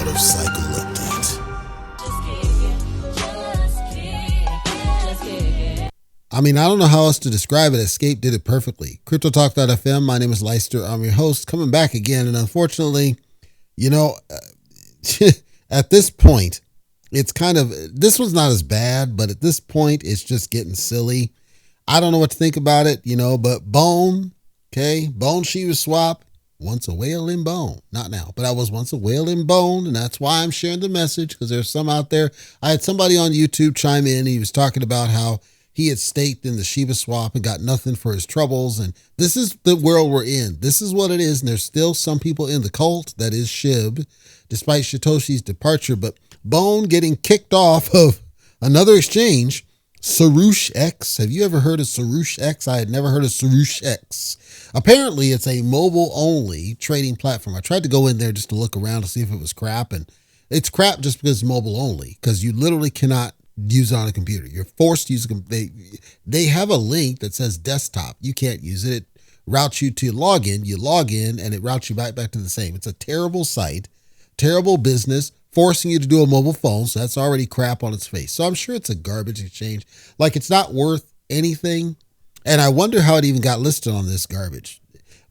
water cycle update. I mean, I don't know how else to describe it. Escape did it perfectly. CryptoTalk.fm. My name is Leicester. I'm your host, coming back again. And unfortunately, at this point, it's this one's not as bad, but at this point, it's just getting silly. I don't know what to think about it, but Bone Shibaswap, once a whale in bone. Not now, but I was once a whale in bone, and that's why I'm sharing the message, because there's some out there. I had somebody on YouTube chime in. He was talking about how he had staked in the Shibaswap and got nothing for his troubles, and this is the world we're in. This is what it is, and there's still some people in the cult that is Shib, despite Satoshi's departure. But Bone getting kicked off of another exchange, SorooshX. Have you ever heard of SorooshX? I had never heard of SorooshX. Apparently, it's a mobile-only trading platform. I tried to go in there just to look around to see if it was crap, and it's crap just because it's mobile-only, because you literally cannot use it on a computer. You're forced to use it. They have a link that says desktop. You can't use it. It routes you to login. You log in, and it routes you back to the same. It's a terrible site, terrible business, forcing you to do a mobile phone. So that's already crap on its face. So I'm sure it's a garbage exchange. Like, it's not worth anything. And I wonder how it even got listed on this garbage.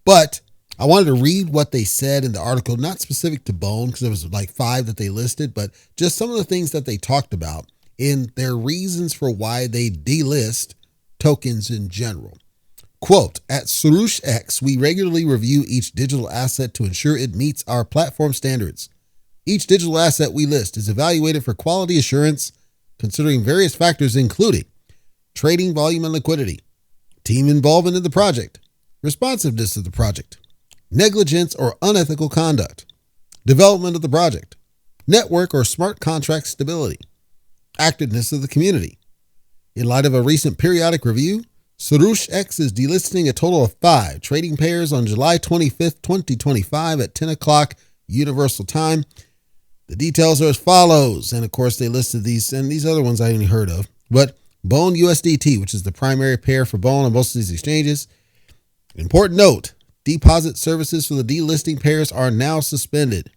But I wanted to read what they said in the article, not specific to Bone, because there was like 5 that they listed, but just some of the things that they talked about in their reasons for why they delist tokens in general. Quote, at SorooshX, we regularly review each digital asset to ensure it meets our platform standards. Each digital asset we list is evaluated for quality assurance, considering various factors including trading volume and liquidity, team involvement in the project, responsiveness of the project, negligence or unethical conduct, development of the project, network or smart contract stability, activeness of the community. In light of a recent periodic review, SorooshX is delisting a total of 5 trading pairs on July 25th, 2025 at 10 o'clock Universal Time. The details are as follows. And of course, they listed these, and these other ones I hadn't heard of. But Bone USDT, which is the primary pair for Bone on most of these exchanges. Important note, deposit services for the delisting pairs are now suspended.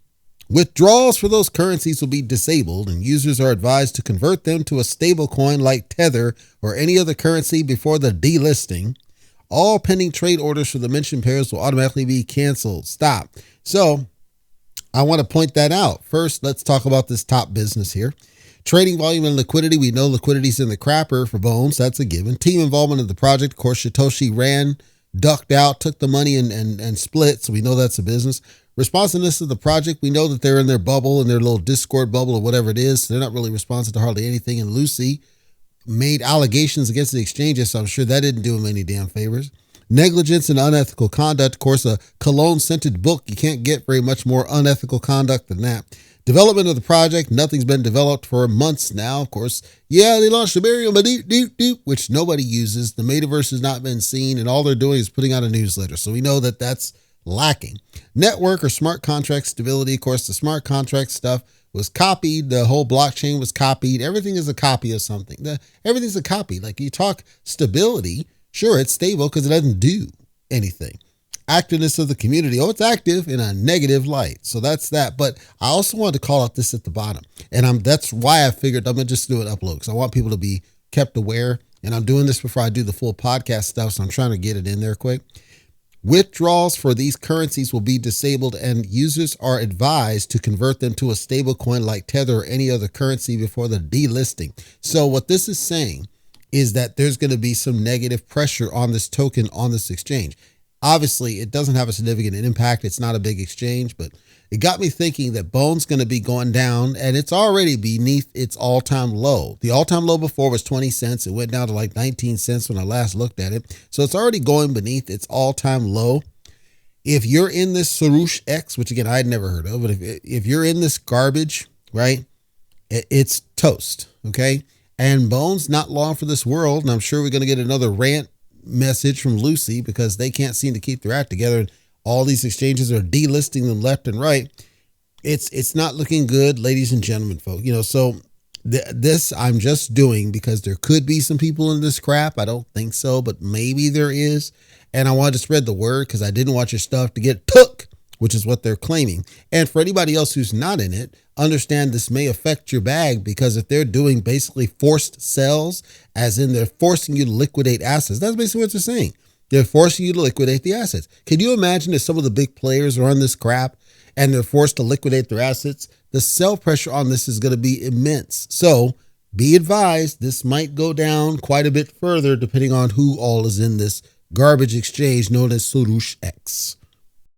Withdrawals for those currencies will be disabled, and users are advised to convert them to a stable coin like Tether or any other currency before the delisting. All pending trade orders for the mentioned pairs will automatically be canceled. Stop. So I want to point that out. First, let's talk about this top business here. Trading volume and liquidity. We know liquidity's in the crapper for Bones. That's a given. Team involvement in the project. Of course, Satoshi ducked out, took the money and split. So we know that's a business. Responsiveness of the project. We know that they're in their bubble, in their little Discord bubble or whatever it is. They're not really responsive to hardly anything. And Lucy made allegations against the exchanges, so I'm sure that didn't do him any damn favors. Negligence and unethical conduct. Of course, a cologne-scented book. You can't get very much more unethical conduct than that. Development of the project. Nothing's been developed for months now. Of course, yeah, they launched Ethereum, which nobody uses. The metaverse has not been seen, and all they're doing is putting out a newsletter. So we know that that's lacking. Network or smart contract stability. Of course, the smart contract stuff was copied. The whole blockchain was copied. Everything is a copy of something. Everything's a copy. Like, you talk stability, sure, it's stable because it doesn't do anything. Activeness of the community. Oh, it's active in a negative light. So that's that. But I also wanted to call out this at the bottom. And that's why I figured I'm going to just do an upload, because I want people to be kept aware. And I'm doing this before I do the full podcast stuff, so I'm trying to get it in there quick. Withdrawals for these currencies will be disabled, and users are advised to convert them to a stable coin like Tether or any other currency before the delisting. So what this is saying is that there's going to be some negative pressure on this token on this exchange. Obviously, it doesn't have a significant impact. It's not a big exchange, but it got me thinking that Bone's going to be going down, and it's already beneath its all-time low. The all-time low before was 20 cents. It went down to like 19 cents when I last looked at it. So it's already going beneath its all-time low. If you're in this SorooshX, which again, I'd never heard of, but if you're in this garbage, right, it's toast, okay? And Bone's not long for this world, and I'm sure we're going to get another rant message from Lucy because they can't seem to keep their act together. All these exchanges are delisting them left and right. It's not looking good, ladies and gentlemen, folks. So this I'm just doing because there could be some people in this crap. I don't think so, but maybe there is. And I wanted to spread the word because I didn't want your stuff to get took which is what they're claiming. And for anybody else who's not in it, understand this may affect your bag, because if they're doing basically forced sells, as in they're forcing you to liquidate assets, that's basically what they're saying. They're forcing you to liquidate the assets. Can you imagine if some of the big players are on this crap and they're forced to liquidate their assets? The sell pressure on this is going to be immense. So be advised, this might go down quite a bit further depending on who all is in this garbage exchange known as SorooshX.